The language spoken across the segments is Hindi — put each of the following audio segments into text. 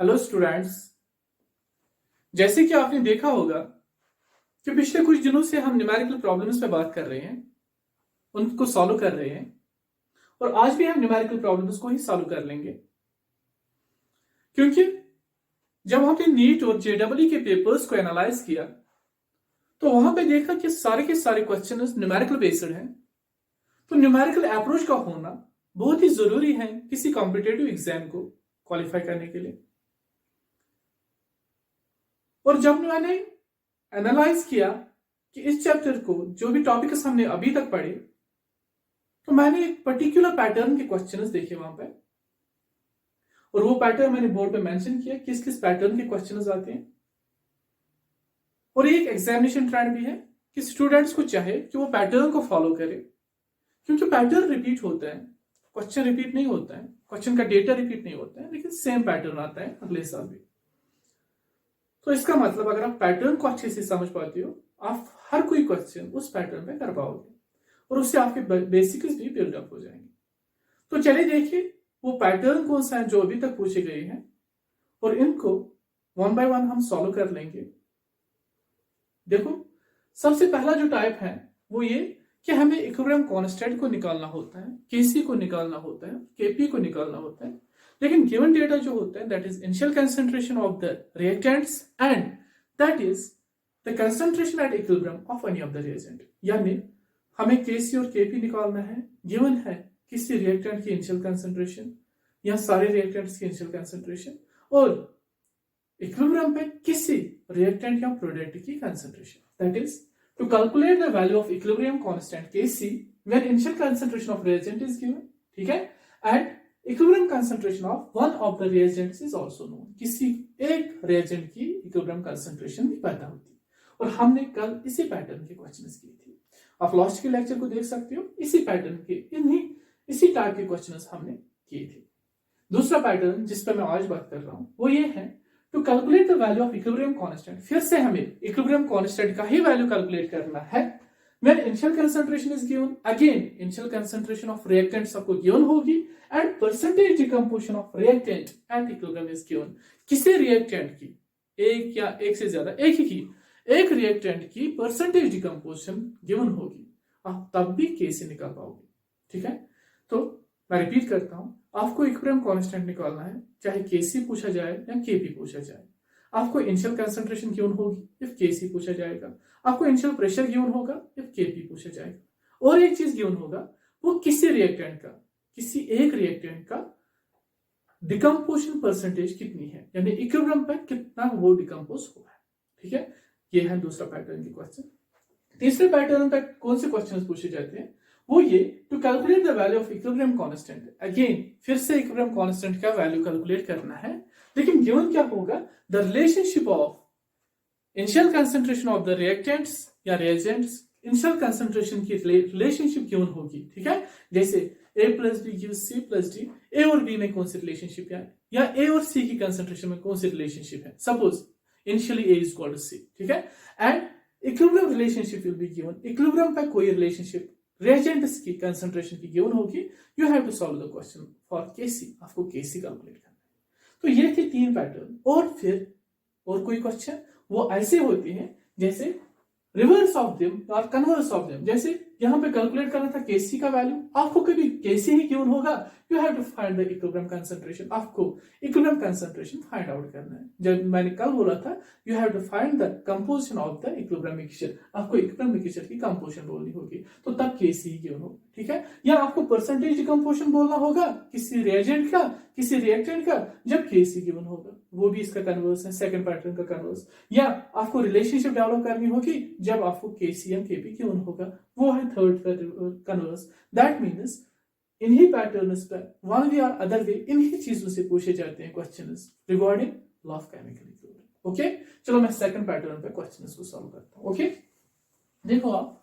Hello students. जैसे कि आपने देखा होगा कि पिछले कुछ दिनों से हम न्यूमेरिकल प्रॉब्लम्स पे बात कर रहे हैं, उनको सॉल्व कर रहे हैं और आज भी हम न्यूमेरिकल प्रॉब्लम्स को ही सॉल्व कर लेंगे, क्योंकि जब हमने नीट और जेडब्ल्यू के पेपर्स को एनालाइज किया तो वहां पे देखा कि सारे के सारे क्वेश्चन न्यूमेरिकल बेस्ड हैं। तो न्यूमेरिकल अप्रोच का होना बहुत ही जरूरी है किसी कॉम्पिटेटिव एग्जाम को क्वालिफाई करने के लिए। और जब मैंने एनालाइज किया कि इस चैप्टर को जो भी टॉपिक्स हमने अभी तक पढ़े, तो मैंने एक पर्टिकुलर पैटर्न के क्वेश्चंस देखे वहां पे, और वो पैटर्न मैंने बोर्ड पे मेंशन किया किस किस पैटर्न के क्वेश्चंस आते हैं। और एक एग्जामिनेशन ट्रेंड भी है कि स्टूडेंट्स को चाहे कि वो पैटर्न को फॉलो करे, क्योंकि पैटर्न रिपीट होता है, क्वेश्चन रिपीट नहीं होता है, क्वेश्चन का डेटा रिपीट नहीं होता है, लेकिन सेम पैटर्न आता है अगले साल भी। तो इसका मतलब अगर आप पैटर्न को अच्छे से समझ पाते हो, आप हर कोई क्वेश्चन उस पैटर्न पे कर पाओगे और उससे आपके बेसिक्स भी बिल्डअप हो जाएंगे। तो चलिए देखिए वो पैटर्न कौन सा है जो अभी तक पूछे गए हैं, और इनको वन बाय वन हम सॉल्व कर लेंगे। देखो, सबसे पहला जो टाइप है वो ये कि हमें इक्विलिब्रियम कांस्टेंट को निकालना होता है, केसी को निकालना होता है, केपी को निकालना होता है। लेकिन गिवन डेटा जो होता है that is initial concentration of the reactants and that is the concentration at equilibrium of any of the reagent. यानी हमें केसी और केपी निकालना है। गिवन है किसी रिएक्टेंट की इनिशियल कंसंट्रेशन या सारे रिएक्टेंट्स की इनिशियल कंसंट्रेशन, और इक्विलिब्रियम पे किसी रिएक्टेंट या प्रोडक्ट की concentration. That is to calculate the value of equilibrium constant Kc when initial concentration of reagent is given, ठीक है, and equilibrium concentration of one of the reagents is also known। किसी एक reagent की equilibrium concentration भी पता होती है, और हमने कल इसी पैटर्न के क्वेश्चंस किए थे। आप लास्ट के लेक्चर को देख सकते हो, इसी पैटर्न के इसी टाइप के क्वेश्चंस हमने किए थे। दूसरा पैटर्न जिस पर मैं आज बात कर रहा हूं वो ये है to calculate the value of equilibrium constant. फिर से हमें इक्विलिब्रियम कांस्टेंट का ही वैल्यू कैलकुलेट करना है when initial concentration is given. Again initial concentration of reactants आपको गिवन होगी and percentage decomposition of reactant eight equilibrium is given. किसी रिएक्टेंट की एक या एक से ज्यादा एक रिएक्टेंट की परसेंटेज डिकम्पोजिशन गिवन होगी, आप तब भी केसी निकाल पाओगे। ठीक है, तो मैं रिपीट करता हूं, आपको इक्विलिब्रियम कांस्टेंट निकालना है, चाहे केसी पूछा जाए या केपी पूछा जाए। आपको इनिशियल कंसंट्रेशन गिवन होगी इफ केसी पूछा जाएगा, आपको इनिशियल प्रेशर गिवन होगा इफ केपी पूछा जाएगा, और एक चीज गिवन होगा वो किसी रिएक्टेंट का, किसी एक रिएक्टेंट का डिकम्पोजिशन परसेंटेज कितनी है, यानी इक्विलिब्रियम पे कितना वो डिकम्पोज हुआ है। ठीक है, ये है दूसरा पैटर्न की क्वेश्चन। तीसरे पैटर्न पे कौन से क्वेश्चन पूछे जाते हैं वो ये to calculate the value of equilibrium constant. Again फिर से इक्विलिब्रियम कांस्टेंट का वैल्यू कैलकुलेट करना है, लेकिन गिवन क्या होगा, the relationship of initial concentration of the reactants या रिएजेंट्स, इनिशियल कंसंट्रेशन की रिलेशनशिप गिवन होगी। ठीक है, जैसे A plus B gives C plus D, A और बी में कौन सी रिलेशनशिप है, या ए और सी की कंसंट्रेशन में कौन सी रिलेशनशिप है। Suppose initially A is equal to C, ठीक है, and equilibrium relationship will be given. Equilibrium पे कोई रिलेशनशिप रिएजेंट्स की कंसंट्रेशन की गिवन होगी, you have to solve the question for KC. आपको केसी कैलकुलेट करना है। तो ये थे तीन पैटर्न। और फिर और कोई क्वेश्चन वो ऐसे होते हैं जैसे रिवर्स ऑफ देम और कन्वर्स ऑफ देम। जैसे यहां पे कैलकुलेट करना था केसी का वैल्यू, आपको कभी केसी ही गिवन होगा, you have to find the equilibrium concentration. आपको इक्विलिब्रियम कंसंट्रेशन फाइंड आउट करना है। जब मैंने कल बोला था you have to find the composition of the equilibrium mixture, आपको इक्विलिब्रियम मिक्सचर की कंपोजिशन बोलनी होगी, तो तब केसी ही गिवन होगा। ठीक है, या आपको परसेंटेज डिकम्पोजिशन बोलना होगा किसी रिएजेंट का, किसी रिएक्टेंट का, जब केसी गिवन होगा, वो भी इसका कन्वर्स है, सेकंड पैटर्न का कन्वर्स। या आपको रिलेशनशिप डेवलप करनी होगी जब आपको केसी एंड केपी गिवन होगा, वो है थर्ड कन्वर्स। दैट मीन्स इन्हीं पैटर्न्स पर वन वे और अदर वे इन्हीं चीजों से पूछे जाते हैं questions regarding law of chemical equilibrium. Okay, चलो मैं सेकंड पैटर्न पे क्वेश्चंस को सॉल्व करता हूं। ओके, देखो आप,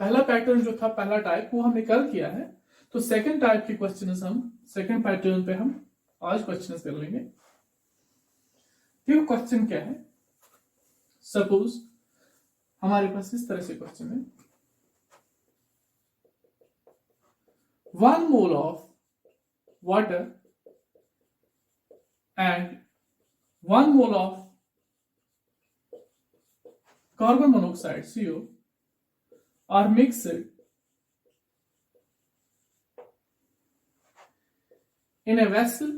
पहला पैटर्न जो था, पहला टाइप, वो हमने कल किया है। तो सेकंड टाइप के क्वेश्चंस हम सेकंड पैटर्न पे हम आज क्वेश्चंस कर लेंगे। देखो क्वेश्चन क्या है, सपोज हमारे पास इस तरह से क्वेश्चन है, 1 mole of water and 1 mole of carbon monoxide CO are mixed in a vessel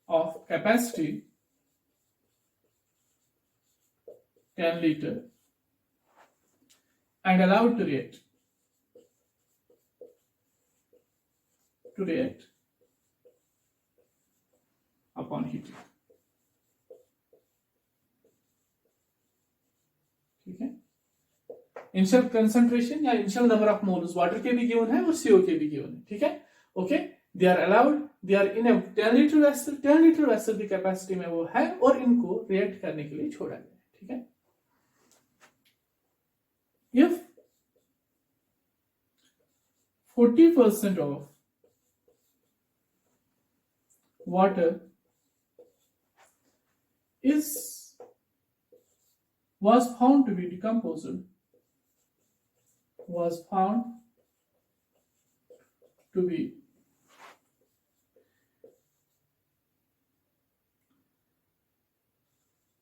of capacity 10 liter and allowed to react upon heating. ठीक है, इनिशियल कंसंट्रेशन या initial number of moles water के भी गिवन है और CO के भी गिवन है. ठीक है, okay, they are allowed, they are in 10 litre vessel, 10 litre vessel की कैपेसिटी में वो है और इनको रिएक्ट करने के लिए छोड़ा गया. ठीक है, if 40% of water was found to be decomposed,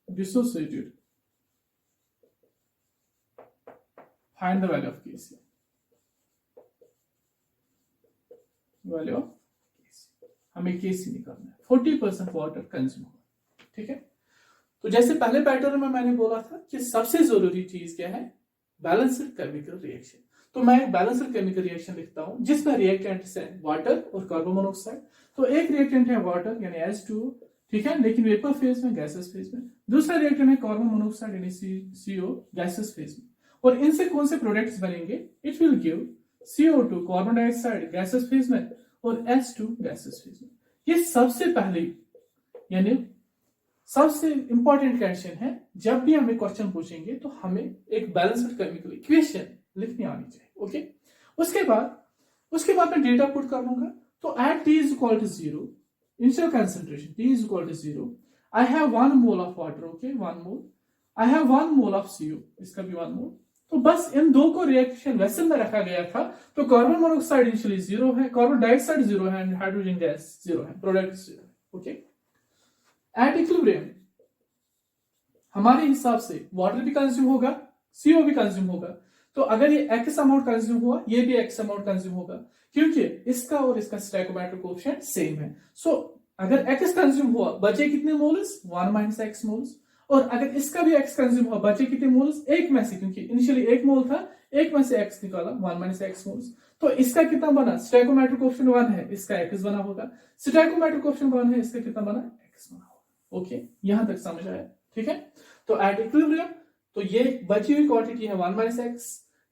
dissociated, find the value of Kc. Value of Kc, हमें Kc निकालना है. 40% वाटर कंज्यूम होगा. ठीक है, तो जैसे पहले पैटर्न में मैंने बोला था कि सबसे जरूरी चीज क्या है, बैलेंस्ड केमिकल रिएक्शन. तो मैं एक बैलेंस्ड केमिकल रिएक्शन लिखता हूं जिसमें रिएक्टेंट्स है वाटर और कार्बन मोनोक्साइड. तो एक रिएक्टेंट है वाटर यानी H2O, ठीक है, लेकिन वेपर फेज में, गैसेस फेज में. दूसरा रिएक्टेंट है कार्बन मोनोक्साइड यानी CO, गैसेस फेज में. और इनसे कौन से प्रोडक्ट्स बनेंगे, it will give CO2 carbon dioxide gases phase में और H2 गैसेस फेज में. ये सबसे पहले यानी सबसे इंपॉर्टेंट क्वेश्चन है. जब भी हमें क्वेश्चन पूछेंगे तो हमें एक बैलेंस्ड केमिकल इक्वेशन लिखनी आनी चाहिए. ओके, उसके बाद मैं डेटा पुट कर लूंगा. तो at T is equal to 0, initial concentration T is equal to 0, I have 1 mole of water. Okay, 1 mole. I have 1 mole of CO, इसका भी 1 मोल. तो बस इन दो को रिएक्शन वेसल में रखा गया था. तो कार्बन मोनोक्साइड इनिशियली 0 है, कार्बन डाइऑक्साइड 0 है एंड हाइड्रोजन गैस 0 है, प्रोडक्ट 0 है. ओके, एट इक्विलिब्रियम हमारे हिसाब से वाटर भी कंज्यूम होगा, CO भी कंज्यूम होगा. तो अगर ये x अमाउंट कंज्यूम हुआ, ये भी x अमाउंट कंज्यूम होगा, क्योंकि इसका और इसका स्टोइकोमेट्रिक कोएफिशिएंट सेम है. सो अगर x कंज्यूम हुआ, बचे कितने मोल्स, 1 माइनस x मोल्स. और अगर इसका भी x कंज्यूम हुआ, बचे कितने मोल्स, एक में से, क्योंकि इनिशियली 1 मोल था, एक में से x निकाला, 1 माइनस x मोल्स. तो इसका कितना बना, स्टोइकोमेट्रिक कोएफिशिएंट 1 है, इसका x बना होगा. स्टोइकोमेट्रिक कोएफिशिएंट 1 है, इसका कितना बना, x बना होगा. ओके, यहां तक समझ आया. ठीक है, तो एट इक्विलिब्रियम तो ये बची हुई क्वांटिटी है 1 माइनस एक्स,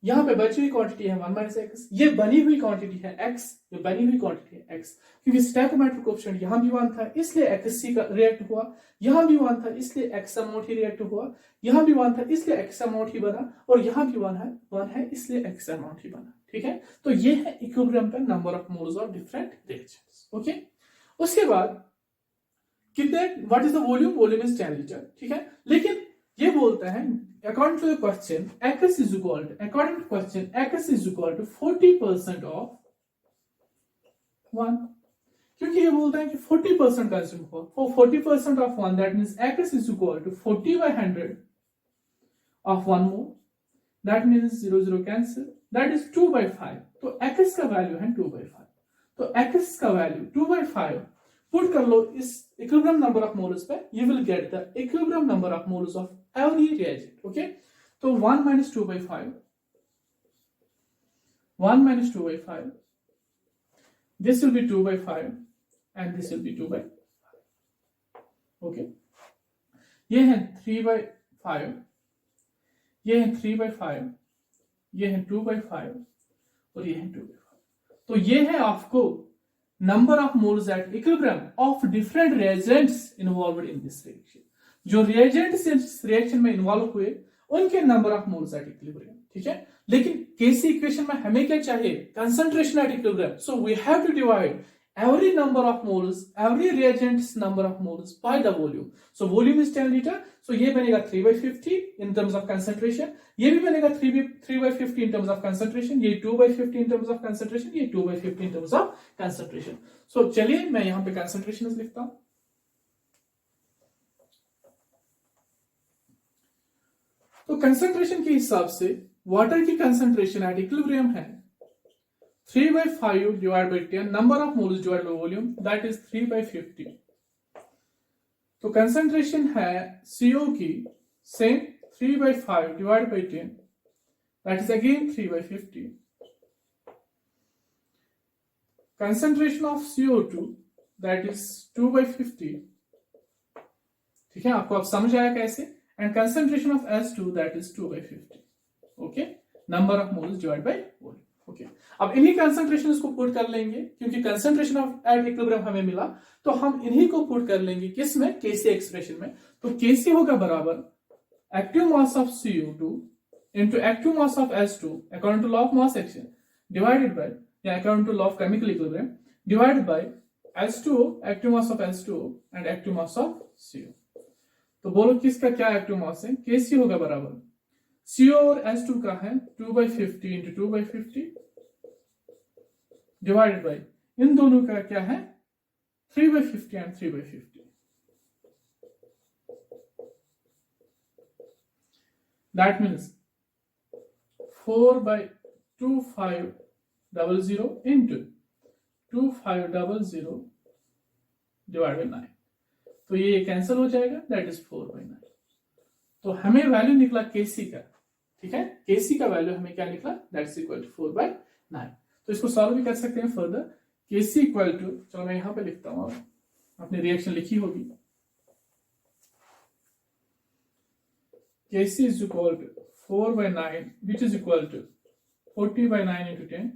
यहां पे बची हुई क्वांटिटी है 1 माइनस एक्स, ये बनी हुई क्वांटिटी है x, ये बनी हुई क्वांटिटी है x. क्योंकि स्टोइकोमेट्रिक कोएफिशिएंट यहां भी 1 था इसलिए xc का रिएक्ट हुआ, यहां भी 1 था इसलिए x अमाउंट ही रिएक्ट हुआ, यहां भी 1 था इसलिए x अमाउंट ही बना, और यहां भी 1 है इसलिए x अमाउंट ही बना. ठीक है, तो ये है इक्विलिब्रियम पे number of moles of different reactions. Okay, उसके बाद कितने, what is the volume, volume is 10 litre. ठीक है, लेकिन ये बोलता है according to the question x is equal to, according to question x is equal to 40% of 1. क्योंकि ये बोलता है कि 40% कंज्यूम हुआ, for 40% of 1 that means x is equal to 40/100 of 1 mole. That means 0 0 cancel, that is 2/5. तो x का वैल्यू है 2/5. तो x का वैल्यू 2/5 पुट कर लो इस इक्विलिब्रियम नंबर ऑफ मोल्स पे, you will get the equilibrium number of moles of every reagent. Okay, तो 1 minus 2/5, 1 minus 2/5, this will be 2/5 and this will be 2/5. Okay, ये है 3/5, ये है 3/5, ये है 2/5 और ये है 2/5. तो ये है आपको number of moles at equilibrium of different reagents involved in this reaction. जो reagents इस reaction में involve हुए उनके number of moles at equilibrium. ठीक है, लेकिन Kc इक्वेशन में हमें क्या चाहिए, concentration at equilibrium. So we have to divide every number of moles, every reagent's number of moles by the volume. So volume is 10 liter. So ये बनेगा 3/50 in terms of concentration. ये भी बनेगा 3/50 in terms of concentration. ये 2/50 in terms of concentration. ये 2/50 in terms of concentration. So चलिए मैं यहाँ पे concentrations लिखता हूँ. तो कंसंट्रेशन के हिसाब से वाटर की कंसंट्रेशन एट इक्विलिब्रियम है 3/5 divide by 10 number of moles divide by volume that is 3/50। तो कंसंट्रेशन है CO की same 3/5 divide by 10 that is again 3/50। concentration of CO2 that is 2/50। ठीक है, आपको अब समझ आया कैसे। And concentration of S2 that is 2/50। Okay, number of moles divide by volume. Okay, अब इन्हीं कंसंट्रेशन को पुट कर लेंगे क्योंकि कंसंट्रेशन ऑफ एट इक्विलिब्रियम हमें मिला, तो हम इन्हीं को पुट कर लेंगे किसमें, Kc एक्सप्रेशन में। तो Kc होगा बराबर active mass of CO2 into active mass of S2 according to law of mass action divided by या according to law of chemical equilibrium divided by H2O active mass of H2O and active mass of CO। तो बोलो किसका क्या एक्टिव मास है, Kc होगा बराबर CO और H2 का है 2/50 into 2/50 डिवाइडेड बाय इन दोनों का क्या है 3/50 and 3/50। That means 4/2500 into 2500 divide by 9। तो ये कैंसिल हो जाएगा, दैट इज 4/9। तो हमें वैल्यू निकला Kc का, ठीक है, Kc का वैल्यू हमें क्या निकला, दैट इज इक्वल टू 4/9। तो इसको सॉल्व भी कर सकते हैं फर्दर। Kc इक्वल टू, चलो मैं यहां पे लिखता हूं, आपने रिएक्शन लिखी होगी। Kc is equal to 4/9 which is equal to 40/9 into 10,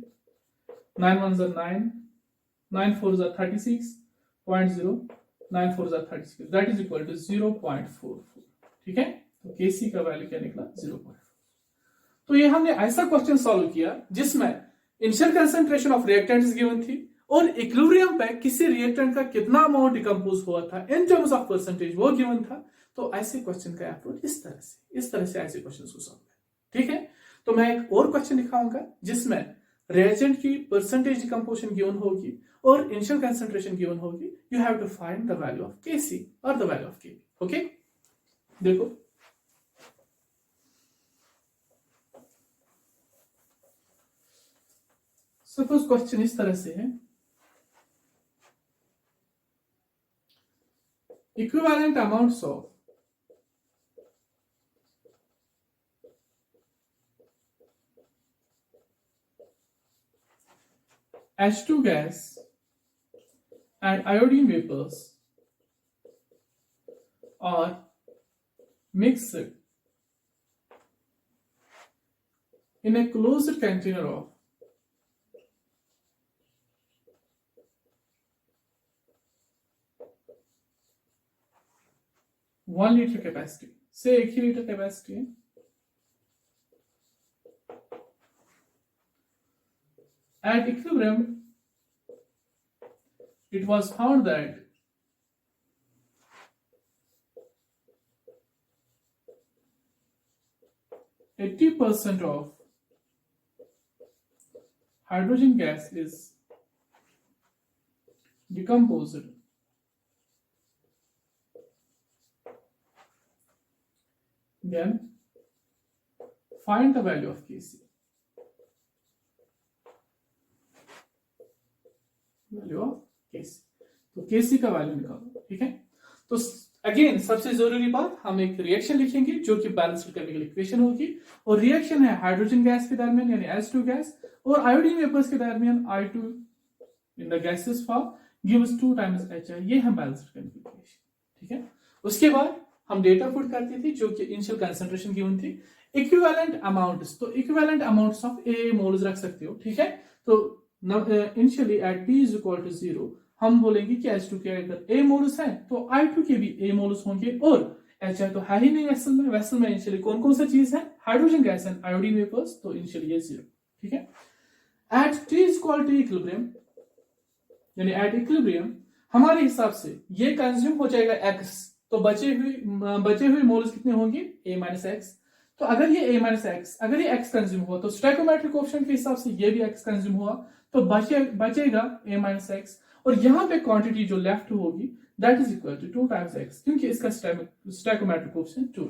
9 1s are 9, 9 4s are 36.0, 9 4s are 36, that is equal to 0.44। ठीक है, तो Kc का वैल्यू क्या निकला 0.4। तो ये हमने ऐसा क्वेश्चन सॉल्व किया जिसमें initial concentration of reactants given थी और इक्विलिब्रियम पे किसी रिएक्टेंट का कितना अमाउंट डिकम्पोज हुआ था इन टर्म्स ऑफ परसेंटेज वो गिवन था। तो ऐसे क्वेश्चन का अप्रोच इस तरह से ऐसे क्वेश्चन को सॉल्व करें। ठीक है, तो मैं एक और क्वेश्चन दिखाऊंगा जिसमें रिएजेंट की परसेंटेज डिकम्पोजिशन गिवन होगी और इनिशियल कंसंट्रेशन गिवन होगी। You have to find the value of Kc और the value of Kb। Okay, देखो सपोज क्वेश्चन इस तरह से है, equivalent amounts of H2 gas and iodine vapors are mixed in a closed container of 1 liter capacity, say 1 liter capacity है, at equilibrium it was found that %80 of hydrogen gas is decomposed then find the value of Kc। Value of Kc, तो Kc का वैल्यू निकालो। ठीक है, तो अगेन सबसे जरूरी बात, हम एक रिएक्शन लिखेंगे जो कि बैलेंस्ड केमिकल इक्वेशन होगी और रिएक्शन है हाइड्रोजन गैस के दरमियान यानी H2 गैस और आयोडीन वेपर्स के दरमियान I2 in the gases form gives 2 times HI। ये है बैलेंस्ड केमिकल इक्वेशन। ठीक है, उसके बाद हम डेटा पुट करते थे जो कि इनिशियल कंसंट्रेशन गिवन थी, इक्विवेलेंट अमाउंट्स, तो equivalent amounts of A moles रख सकते हो। ठीक है, तो initially at T is equal to 0 हम बोलेंगे कि H2 के अगर A मोल्स है तो I2 के भी A मोल्स होंगे और HI तो है ही नहीं वेसल में। वेसल में इनिशियली कौन कौन सा चीज है, hydrogen gas and iodine vapours, तो इनिशियली ये 0। ठीक है, at T is equal to equilibrium यानी एट इक्विलिब्रियम हमारे हिसाब से ये कंज्यूम हो जाएगा X, तो बचे हुए मोल्स कितने होंगे A माइनस एक्स। तो अगर ये A माइनस एक्स, अगर ये X कंज्यूम हुआ तो स्टोइकोमेट्रिक कोएफिशिएंट के हिसाब से ये भी X कंज्यूम हुआ तो बचेगा A माइनस एक्स और यहाँ पे क्वांटिटी जो लेफ्ट होगी that is equal to 2 times X क्योंकि इसका स्टोइकोमेट्रिक कोएफिशिएंट 2।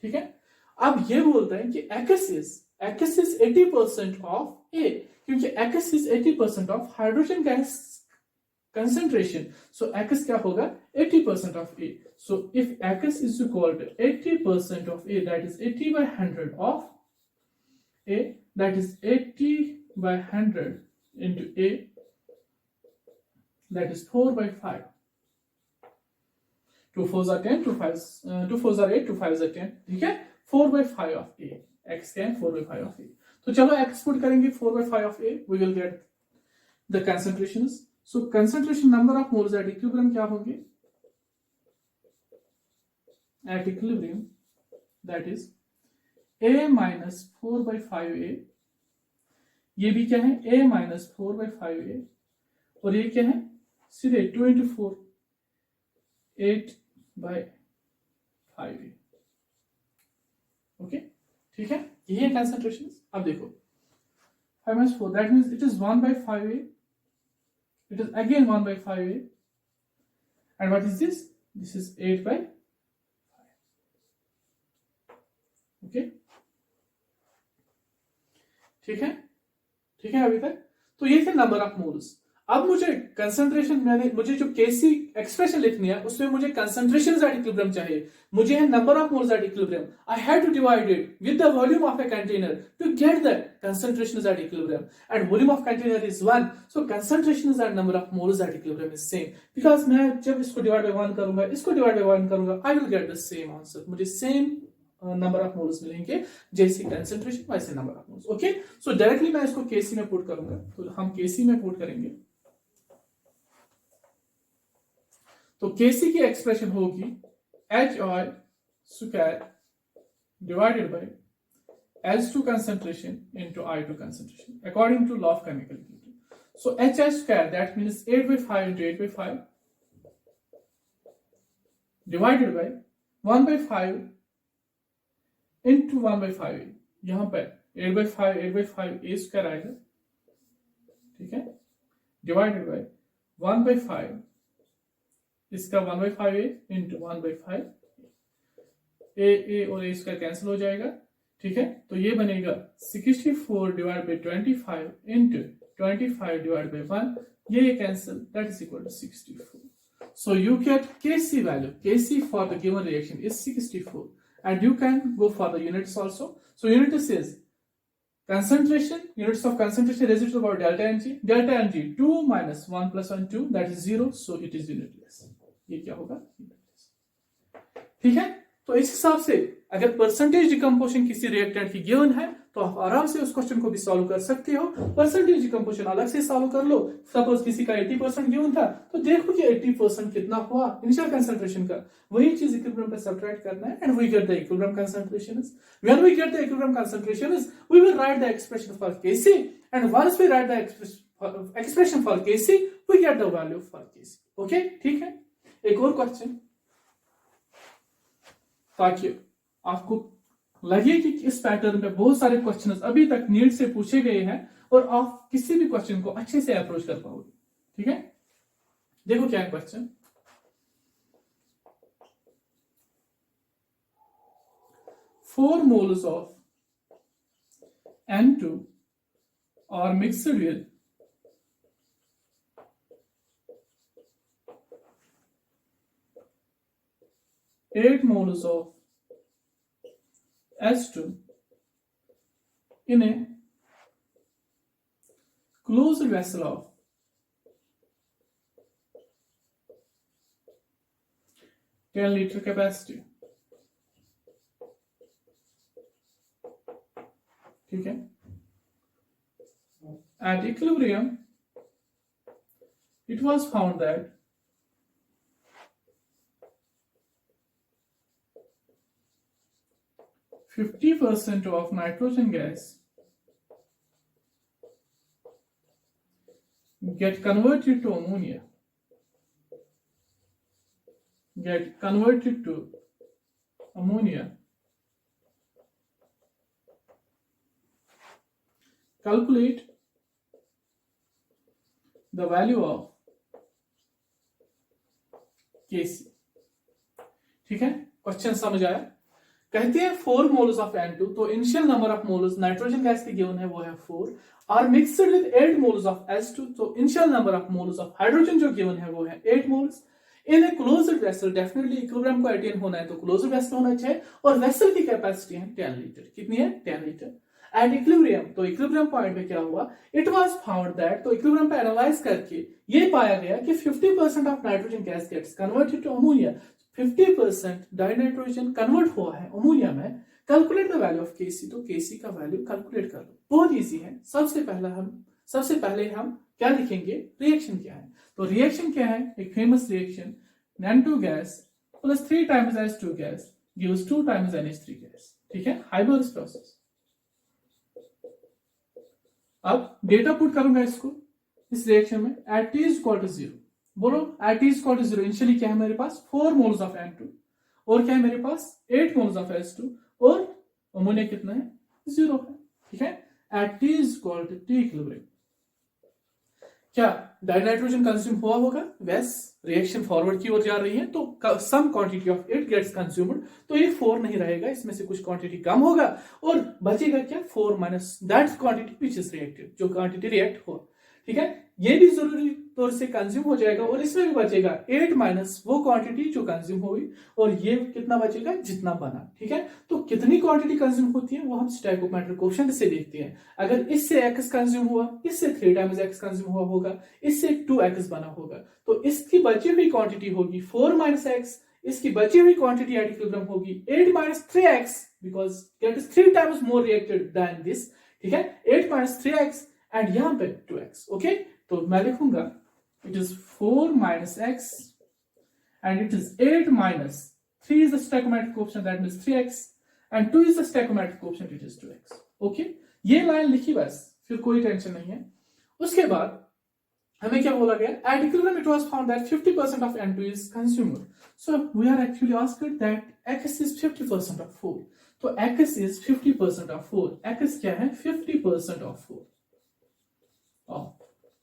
ठीक है, अब ये बोलता है कि X is 80% ऑफ A, क्योंकि X is 80% of hydrogen gas concentration. So X क्या होगा 80% of A. So if X is equal to 80% of A, that is 80 by 100 of A, that is 80 by 100 into A, that is 4 by 5. 2 4s are 10, 2 4s are 8, 2 5s are 10. ठीक है, 4 by 5 of A. X क्या है 4 by 5 of A. तो चलो X पुट करेंगे 4 by 5 of A, we will get the concentrations. So concentration number of moles at equilibrium क्या होंगे? At equilibrium, that is A minus 4 by 5A. ये भी क्या है? A minus 4 by 5A. और ये क्या है? सीधे 2 into 4, 8 by 5A. ओके, ठीक है, ये है concentration. अब देखो 5 minus 4, that means it is 1 by 5A. It is again 1 by 5A. And what is this? This is 8 by 5. Okay? ठीक है, ठीक है अभी तक. तो ये थे नंबर ऑफ मोल्स. अब मुझे कंसंट्रेशन, मुझे जो केसी एक्सप्रेशन लिखनी है उसमें मुझे कंसंट्रेशन एट इक्विलिब्रियम चाहिए. मुझे है number of moles at equilibrium. I had to divide it with the volume of a container to get the concentration at equilibrium. And volume of container is 1, so concentration at number of moles at equilibrium is same. Because मैं जब इसको डिवाइड बाय 1 करूंगा, इसको डिवाइड बाय 1 करूंगा, I will get the same answer. मुझे सेम नंबर ऑफ मोल्स मिलेंगे, जैसे कंसंट्रेशन वैसे number of moles. Okay, so directly मैं इसको केसी में पुट करूंगा. तो हम केसी में पुट करेंगे. तो केसी की एक्सप्रेशन होगी HI square divided by H2 concentration into I2 concentration according to law of chemical equilibrium. So HI square, that means 8 by 5 into 8 by 5 divided by 1 by 5 into 1 by 5. यहां पर 8 by 5 A square आएगा, ठीक है, डिवाइडेड बाय 1 by 5, इसका 1 by 5A into 1 by 5 A और A स्क्वायर कैंसिल हो जाएगा. ठीक है, तो ये बनेगा 64 divide by 25 into 25 divide by 1. ये cancel, that is equal to 64. So you get Kc value. Kc for the given reaction is 64, and you can go for the units also. So unit is concentration, units of concentration residual about delta Ng. Delta Ng 2 minus 1 plus 1 2, that is 0, so it is unitless. ये क्या होगा? ठीक है, तो इस हिसाब से अगर परसेंटेज डिकम्पोजिशन किसी रिएक्टेंट की गिवन है तो आप आराम से उस क्वेश्चन को भी सॉल्व कर सकते हो. परसेंटेज डिकम्पोजिशन अलग से सॉल्व कर लो. सपोज किसी का 80% गिवन था, तो देखो कि 80% कितना हुआ इनिशियल कंसंट्रेशन का. वही चीज इक्विलिब्रियम पे सब्ट्रैक्ट करना है, and we get the equilibrium concentrations. When we get the equilibrium concentrations, we will write the expression for Kc, and once we write the expression for Kc, we get the value for Kc. Okay, ठीक है. एक और क्वेश्चन, ताकि आपको लगे कि इस पैटर्न में बहुत सारे क्वेश्चंस अभी तक नीट से पूछे गए हैं और आप किसी भी क्वेश्चन को अच्छे से अप्रोच कर पाओगे. ठीक है, देखो क्या है question. 4 moles of N2 are mixed with 8 moles of H2 in a closed vessel of 10 liter capacity. ठीक है, at equilibrium it was found that %50 of nitrogen gas get converted to ammonia. Calculate the value of Kc. ठीक है, क्वेश्चन समझ आया. कहते हैं 4 मोल्स ऑफ N2, तो initial number of moles nitrogen gas की गिवन है वो है 4, और mixed with 8 moles of H2, तो initial number of moles of hydrogen जो गिवन है वो है 8 moles. In a closed vessel, definitely equilibrium को अटेन होना है तो क्लोज्ड वेसल होना चाहिए, और वेसल की कैपेसिटी है 10 लीटर। कितनी है? 10 लीटर। एट इक्विलिब्रियम, तो इक्विलिब्रियम पॉइंट पे क्या हुआ? इट वाज फाउंड दैट, तो इक्विलिब्रियम पे एनालाइज करके ये पाया गया कि 50% of nitrogen gas gets converted to ammonia, 50% dinitrogen convert हुआ है अमोनिया में। Calculate the value of Kc, तो Kc का वैल्यू कैलकुलेट कर लो। बहुत इजी है। सबसे पहले हम क्या लिखेंगे? रिएक्शन क्या है? तो रिएक्शन क्या है? एक famous reaction, N2 gas plus 3 times H2 gas gives 2 times NH3 gas. ठीक है, हाइबर्स प्रोसेस। अब डेटा पुट करूंगा इसको इस रिएक्शन में, at T is equal to 0। बोलो, at T is equal to 0 initially क्या है मेरे पास? 4 मोल्स ऑफ N2, और क्या है मेरे पास? 8 मोल्स ऑफ H2, और अमोनिया कितना है? 0 है। ठीक है, at T is equal to T equilibrium क्या डाइनाइट्रोजन कंज्यूम हुआ होगा? वैस रिएक्शन फॉरवर्ड की ओर जा रही है, तो some quantity of it gets consumed, तो ये 4 नहीं रहेगा, इसमें से कुछ क्वांटिटी कम होगा और बचेगा क्या? 4 minus that quantity which is reacted, जो क्वांटिटी रिएक्ट हुआ। ठीक है, ये भी जरूरी तौर से कंज्यूम हो जाएगा, और इसमें भी बचेगा 8 माइनस वो क्वांटिटी जो कंज्यूम हुई, और ये कितना बचेगा? जितना बना। ठीक है, तो कितनी क्वांटिटी कंज्यूम होती है वो हम स्टैइकोमेट्रिक कोएफिशिएंट से देखते हैं। अगर इससे x कंज्यूम हुआ, इससे 3 टाइम्स x कंज्यूम हुआ होगा, इससे 2x बना होगा, तो इसकी बची हुई क्वांटिटी होगी 4 माइनस x, इसकी बची हुई क्वांटिटी एट इक्विलिब्रियम होगी 8 minus 3x, because it is 3 times more reacted than this. ठीक है, 8 माइनस 3x एंड यहां पे 2x। ओके, तो मैं लिखूंगा it is 4 minus x and it is 8 minus 3 is the stoichiometric coefficient, that means 3x, and 2 is the stoichiometric coefficient, it is 2x. Okay, ये लाइन लिखी बस, फिर कोई टेंशन नहीं है। उसके बाद हमें क्या बोला गया? At equilibrium it was found that 50% of N2 is consumed, so we are actually asked that x is 50% of 4, तो x is 50% of 4, x क्या है? 50% of 4 of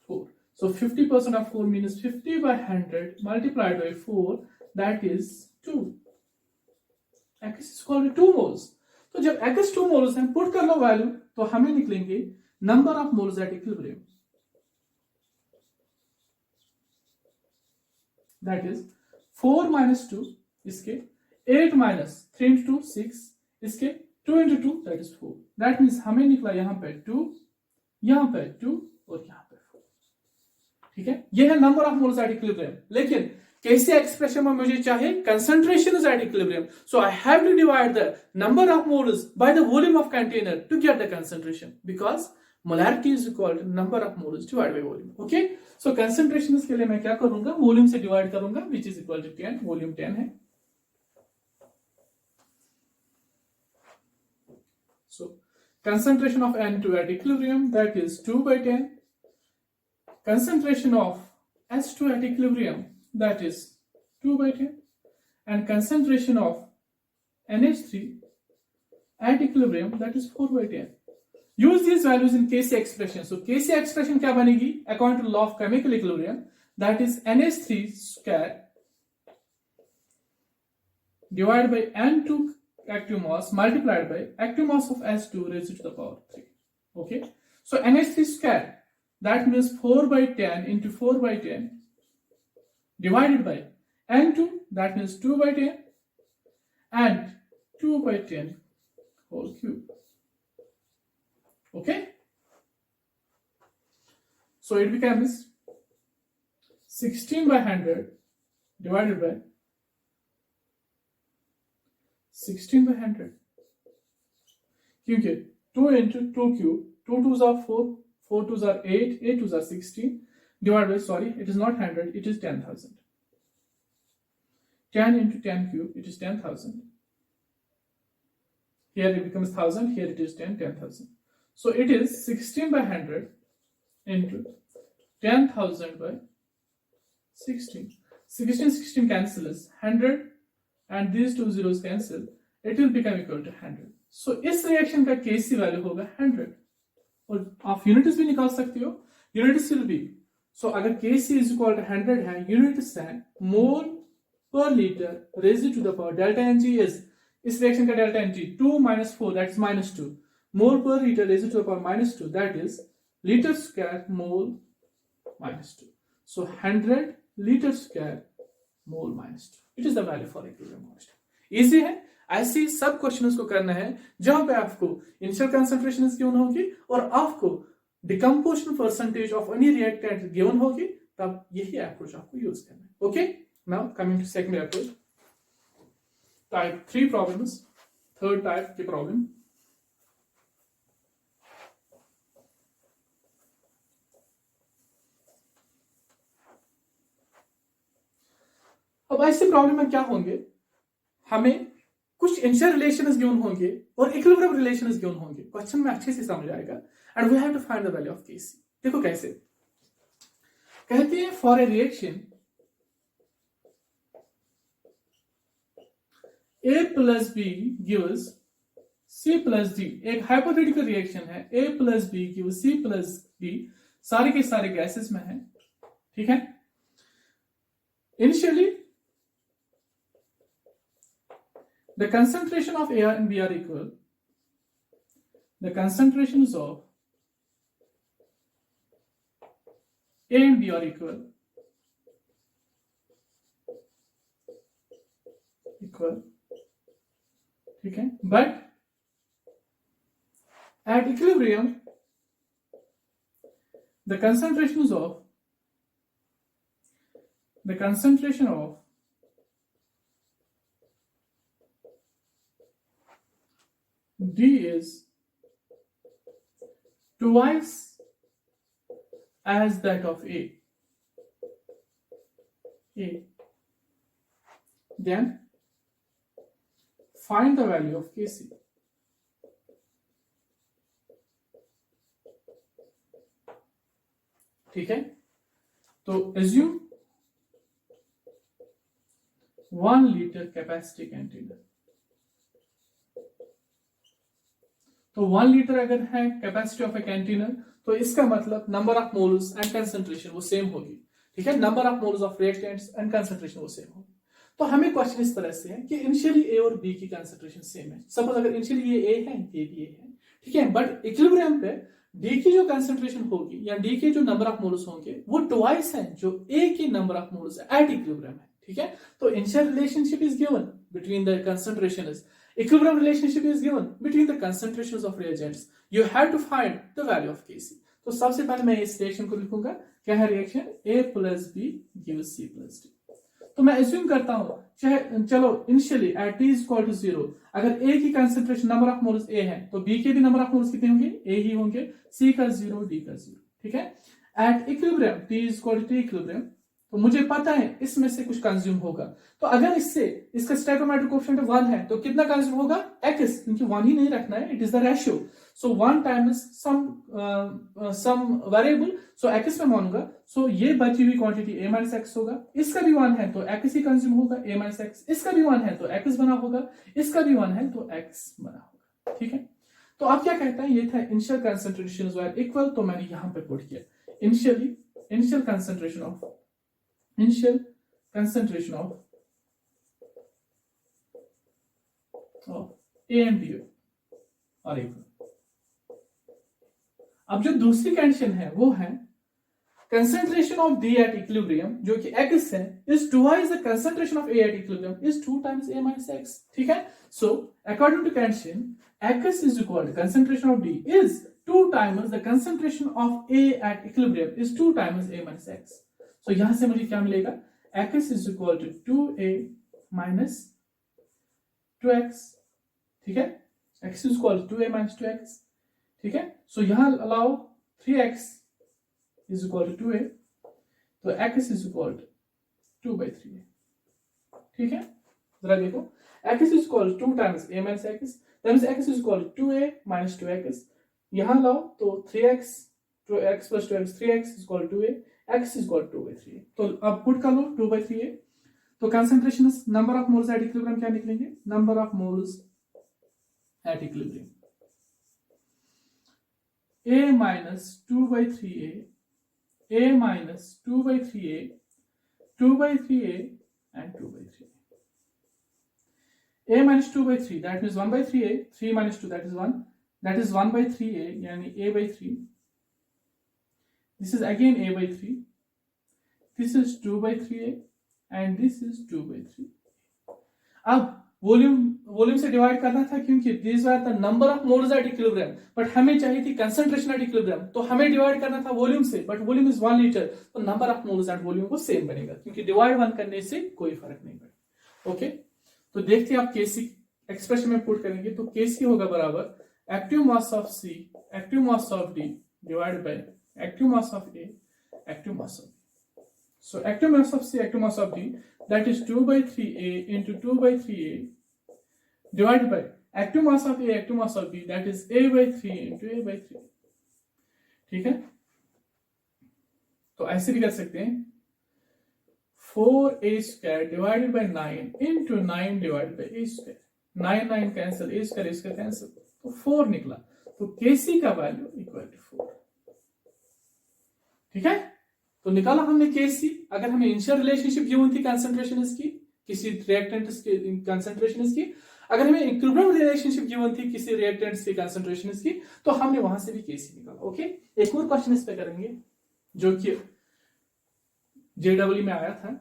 4. So 50% of 4 means 50 by 100 multiplied by 4, that is 2. X is equal to 2 moles. तो जब X 2 moles है, पुट कर लो वैल्यू, तो हमें निकलेंगे number of moles at equilibrium, that is 4 minus 2, इसके 8 minus 3 into 2 6, इसके 2 into 2 that is 4. That means हमें निकला यहाँ पे 2, यहाँ पे 2 और यहाँ पे 4। ठीक है, ये है number of moles at equilibrium. लेकिन कैसे एक्सप्रेशन में मुझे चाहिए? Concentration is at equilibrium, so I have to divide the number of moles by the volume of container to get the concentration, because molarity is equal to number of moles divide by volume. Okay, so concentration के लिए मैं क्या करूंगा? वॉल्यूम से डिवाइड करूंगा, which is equal to 10, volume 10 है। सो concentration of N2 at equilibrium, that is 2 by 10. Concentration of H2 at equilibrium, that is 2 by 10. And concentration of NH3 at equilibrium, that is 4 by 10. Use these values in Kc expression. So Kc expression क्या बनेगी? According to law of chemical equilibrium, that is NH3 square divided by N2 active mass multiplied by active mass of H2 raised to the power 3. Okay, so NH3 square, that means 4 by 10 into 4 by 10 divided by N2, that means 2 by 10 and 2 by 10 whole cube. Okay, so it becomes 16 by 100 divided by 16 by 100, क्योंकि 2 into 2 cube, 2 2s are 4, 4 2s are 8, 8 2s are 16, divided by, sorry, it is not 100, it is 10,000. 10 into 10 cube, it is 10,000. Here it becomes 1,000, here it is 10, 10,000. So it is 16 by 100 into 10,000 by 16. 16 cancels, 100 and these two zeros cancel, it will become equal to 100. So इस रिएक्शन का Kc वैल्यू होगा 100, और आप यूनिट्स भी निकाल सकते हो, यूनिट्स विल बी, सो अगर Kc इज इक्वल टू 100 है, यूनिट्स है mole per litre raised to the power delta Ng is इस रिएक्शन का delta energy 2 - 4 that is -2 mole per litre raise to the power -2 that is litre square mole -2. So 100 litre square mole -2. It is the value for equilibrium constant. Easy है. ऐसे सब क्वेश्चंस को करना है जहां पे आपको इनिशियल कंसंट्रेशन गिवन होगी और आपको decomposition percentage of any reactant given होगी, तब यही अप्रोच आपको यूज करना है. Okay, now coming to second approach, type 3 problems. Third type की प्रॉब्लम. अब ऐसे प्रॉब्लम में क्या होंगे, हमें कुछ इनिशियल रिलेशंस गिवन होंगे और इक्विलिब्रियम रिलेशंस गिवन होंगे. क्वेश्चन में अच्छे से समझ आएगा. And we have to find the value of KC. देखो कैसे कहते हैं, for a reaction A plus B gives C plus D. एक हाइपोथेटिकल रिएक्शन है. A plus B gives C plus D. सारे के सारे गैसेस में है. ठीक है. Initially the concentration of A and B are equal. The concentrations of A and B are equal. ठीक है. But at equilibrium, the concentration of D is twice as that of A. Then find the value of Kc. ठीक है. तो assume 1 liter capacity container. तो 1 लीटर अगर है कैपेसिटी ऑफ ए कंटेनर, तो इसका मतलब number of moles and concentration वो सेम होगी. ठीक है. Number of moles of reactants and concentration वो सेम होगी. तो हमें क्वेश्चन इस तरह से है कि इनिशियली ए और बी की कंसंट्रेशन सेम है. सपोज अगर इनिशियली ये ए है, ये भी ए है. ठीक है. बट इक्विलिब्रियम पे डी की जो कंसंट्रेशन होगी या डी के जो नंबर ऑफ मोल्स होंगे वो ट्वाइस है जो ए की number of moles at equilibrium है. ठीक है. तो initial relationship is given between the concentrations. Equilibrium relationship is given between the concentrations of reagents. You have to find the value of Kc. तो सबसे पहले मैं इस रिएक्शन को लिखूंगा. क्या है reaction? A plus B gives C plus D. तो मैं एज्यूम करता हूं, चाहे चलो initially at T is equal to 0, अगर A की concentration number of moles A है तो B के भी नंबर ऑफ मोल्स कितने होंगे? A ही होंगे. C का 0, D का 0. ठीक है. At equilibrium T is equal to T equilibrium, तो मुझे पता है इसमें से कुछ कंज्यूम होगा. तो अगर इससे इसका स्टोइकोमेट्रिक कोएफिशिएंट 1 है तो कितना कंज्यूम होगा? x, क्योंकि 1 ही नहीं रखना है. It is the ratio. So 1 times some variable, so x में मानूंगा. सो ये बची हुई क्वांटिटी a - x होगा. इसका भी 1 है तो x ही कंज्यूम होगा, a - x. इसका भी 1 है तो x बना होगा. इसका भी 1 है तो x बना होगा. ठीक है. तो अब क्या कहता है, ये था इनिशियल कंसंट्रेशंस वर इक्वल. तो मैंने यहां पे पुट किया initial concentration of A and B are equal. अब जो दूसरी कंडीशन है वो है concentration of D at equilibrium, जो कि x है, is twice the concentration of A at equilibrium is 2 times A minus x. ठीक है. So according to condition, x is equal to concentration of D is 2 times the concentration of A at equilibrium is 2 times A minus x. So यहां से मुझे क्या मिलेगा? x is equal to 2a minus 2x. ठीक है. x is equal to 2a minus 2x. ठीक है. सो यहां allow 3x is equal to 2a, तो x is equal to 2/3a. ठीक है. जरा देखो, x is equal to 2 times a minus x, that means x is equal to 2a minus 2x. यहां लाओ तो 3x, 2x plus 2x, 3x is equal to 2a, x is equal to 2/3a. तो अब पुट कर लो 2/3a. तो concentration number of moles at equilibrium क्या निकलेंगे? Number of moles at equilibrium a minus 2/3a, a minus 2/3a, 2/3a and 2/3a. a minus 2 by 3, that means 1 by 3a, 3 minus 2, that is 1, that is 1 by 3a, yani a by 3. This is again a by 3, this is 2 by 3a, and this is 2 by 3. अब वॉल्यूम से डिवाइड करना था क्योंकि these were the number of moles at equilibrium, but हमें चाहिए थी concentration at equilibrium, तो हमें डिवाइड करना था वॉल्यूम से, बट वॉल्यूम इज 1 लीटर, तो number of moles at volume को सेम बनेगा क्योंकि डिवाइड 1 करने से कोई फर्क नहीं पड़ेगा. ओके, तो देखते हैं आप केसी एक्सप्रेशन में पुट करेंगे तो केसी होगा बराबर active mass of C, active mass of D divide by active mass of A, active mass of B. So active mass of C, active mass of D, that is 2 by 3a into 2 by 3a divided by active mass of A, active mass of B, that is A by 3 into A by 3. ठीक है, तो ऐसे भी कर सकते हैं 4a square divided by 9 into 9 divided by a square. 9 9 cancel, a square cancel, तो 4 निकला. तो kc का वैल्यू इक्वल टू 4. ठीक है, तो निकाला हमने केसी. अगर हमें इनिशियल रिलेशनशिप गिवन थी कंसंट्रेशन इसकी, किसी रिएक्टेंट की कंसंट्रेशन इसकी, अगर हमें इक्विलिब्रियम रिलेशनशिप गिवन थी किसी रिएक्टेंट्स की कंसंट्रेशन इसकी, तो हमने वहां से भी केसी निकाला. ओके, एक और क्वेश्चन इस पे करेंगे जो कि जेडब्ल्यू में आया था.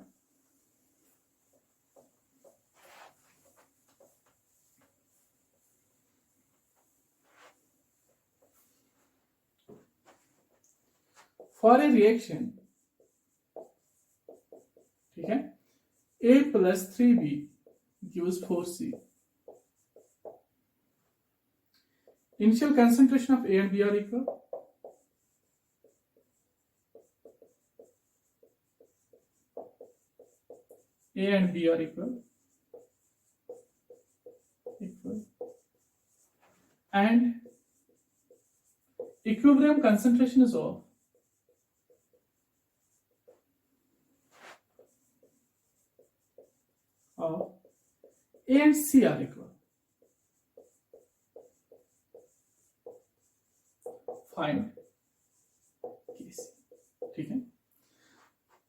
फॉर ए रिएक्शन, ठीक है, a plus 3b gives 4c. Initial concentration of A and B are equal. A and B are equal. And equilibrium concentration is of A and C are equal. Find KC. ठीक है,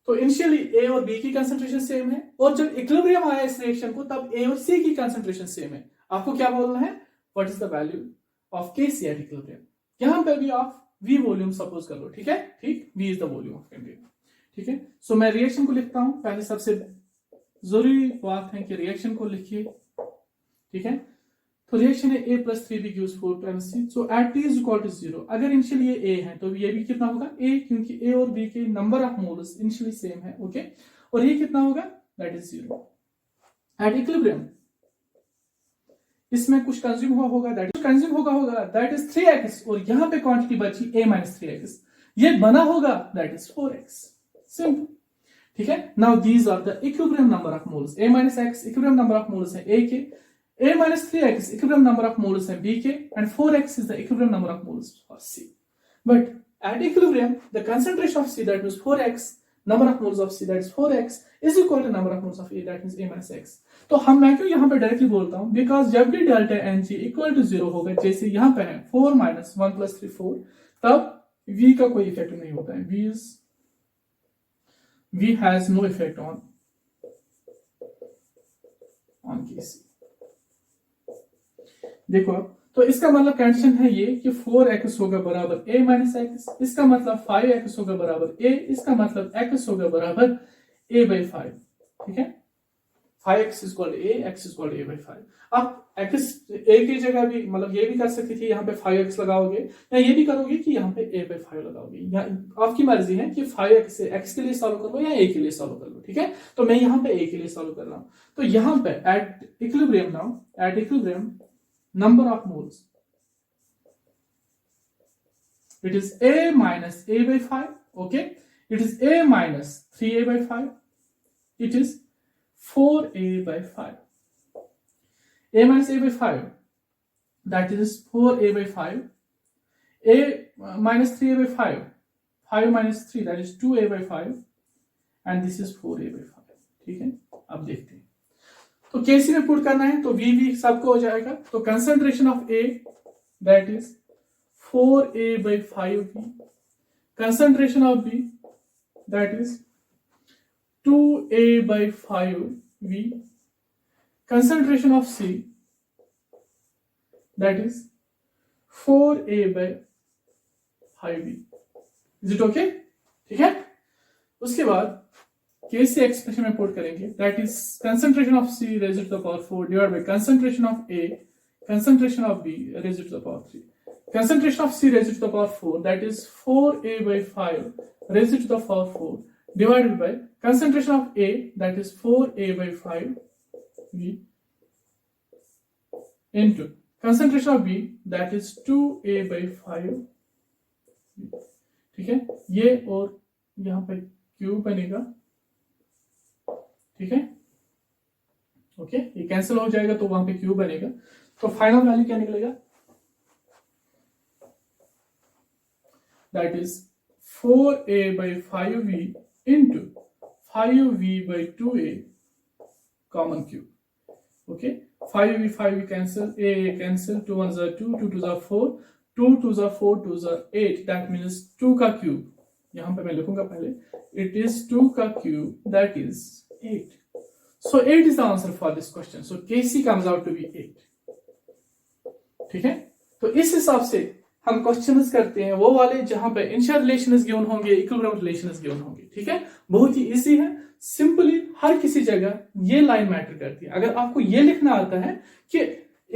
तो इनिशियली A और B की कंसंट्रेशन सेम है, और जब इक्विलिब्रियम आया इस रिएक्शन को तब A और C की कंसंट्रेशन सेम है. आपको क्या बोलना है, what is the value of KC at equilibrium. यहां पे भी आप V वॉल्यूम सपोज कर लो. ठीक है, ठीक, V is the volume of container. ठीक है, सो मैं रिएक्शन को लिखता हूं. पहले सबसे जरूरी बात है कि रिएक्शन को लिखिए. ठीक है, तो रिएक्शन है A plus 3B gives 4 times C. So at T is equal to 0. अगर इनिशियली ये A है तो ये भी कितना होगा A, क्योंकि A और B के number of moles initially same है. ओके, और ये कितना होगा, दैट इज 0. एट इक्विलिब्रियम इसमें कुछ कंज्यूम हुआ होगा, दैट इज 3x, और यहां पे क्वांटिटी बची A minus 3x. ये बना होगा, दैट इज 4x. सिंपल. ठीक है, now these are the equilibrium number of moles. A minus x equilibrium number of moles है A के, A minus 3x equilibrium number of moles है B के, and 4x is the equilibrium number of moles for C. But at equilibrium, the concentration of C, that means 4x, number of moles of C, that is 4x, is equal to number of moles of A, that means A minus x. तो मैं क्यों यहाँ पे डायरेक्टली बोलता हूँ, बिकॉज जब भी डेल्टा Ng इक्वल टू 0 होगा, जैसे यहाँ पे है 4 minus 1 plus 3 4, तब V का कोई इफेक्ट नहीं होता है. V has no effect on KC. देखो, तो इसका मतलब कंडीशन है ये कि 4x होगा बराबर A minus x, इसका मतलब 5x होगा बराबर A, इसका मतलब x होगा बराबर A by 5. ठीक है, 5x is equal to A, x is equal to A by 5. आप x A की जगह भी मतलब ये भी कर सकते थे, यहाँ पे 5x लगाओगे, या ये भी करोगे कि यहाँ पे A by 5 लगाओगे. या आपकी मर्जी है कि 5x से x के लिए सॉल्व कर लो या A के लिए सॉल्व कर लो. ठीक है, तो मैं यहाँ पे A के लिए सॉल्व कर रहा हूँ. तो यहाँ पे at equilibrium, now at equilibrium number of moles, it is A minus A by 5. Okay, it is A minus 3A by 5, it is 4A by 5. A minus A by 5, that is 4A by 5. A minus 3A by 5, 5 minus 3, that is 2A by 5, and this is 4A by 5. ठीक है, अब देखते हैं. तो केसी में पुट करना है तो वी सबको हो जाएगा. तो concentration of A, that is 4A by 5B. Concentration of B, that is 2A by 5B. concentration of C, that is 4A by 5B. Is it okay? ठीक है. उसके बाद Kc एक्सप्रेशन में पुट करेंगे, that is concentration of C raised to the power 4 divided by concentration of A, concentration of B raised to the power 3. Concentration of C raised to the power 4, that is 4A by 5 raised to the power 4 divided by concentration of A, that is 4A by 5B into concentration of B, that is 2A by 5B. ठीक है. ये और यहाँ पे Q बनेगा. ठीक है. ओके, ये कैंसिल हो जाएगा तो वहां पे Q बनेगा. तो फाइनल वैल्यू क्या निकलेगा? That is 4A by 5V into 5V by 2A common Q. Okay, 5V cancel, A cancel, 2 1s are 2, 2 2s are 4, 2 2s are 4, 2s are 8. That means 2 का क्यूब. यहां पे मैं लिखूंगा पहले. It is 2 का cube, that is 8. So 8 is the answer for this question. So Kc comes out to be 8. ठीक है. तो इस हिसाब से हम क्वेश्चंस करते हैं वो वाले जहां पे इनिशियल रिलेशंस गिवन होंगे, इक्विलिब्रियम रिलेशंस गिवन होंगे. ठीक है. बहुत ही इजी है. सिंपली हर किसी जगह ये लाइन मैटर करती है. अगर आपको ये लिखना आता है कि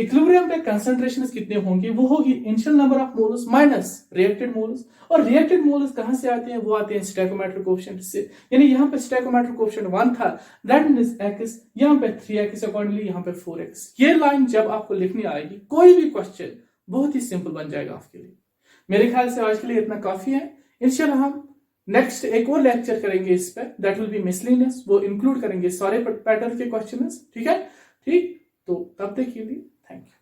इक्विलिब्रियम पे कंसंट्रेशंस कितने होंगे, वो होगी initial number of moles minus reacted moles. और रिएक्टेड मोल्स कहां से आते हैं? वो आते हैं स्टोइकोमेट्रिक कोएफिशिएंट से. यानी यहां पे स्टोइकोमेट्रिक कोएफिशिएंट 1 था, दैट मींस x, यहां पे 3x अकॉर्डिंगली यहां पे 4x. ये लाइन जब आपको लिखनी आएगी कोई भी क्वेश्चन बहुत ही सिंपल बन जाएगा आपके लिए. मेरे ख्याल से आज के लिए इतना काफी है. इंशाल्लाह हम नेक्स्ट एक और लेक्चर करेंगे इस पे, दैट विल बी मिसलेनियस. वो इंक्लूड करेंगे सारे पैटर्न के क्वेश्चंस. ठीक है. ठीक. तो तब तक के लिए थैंक यू.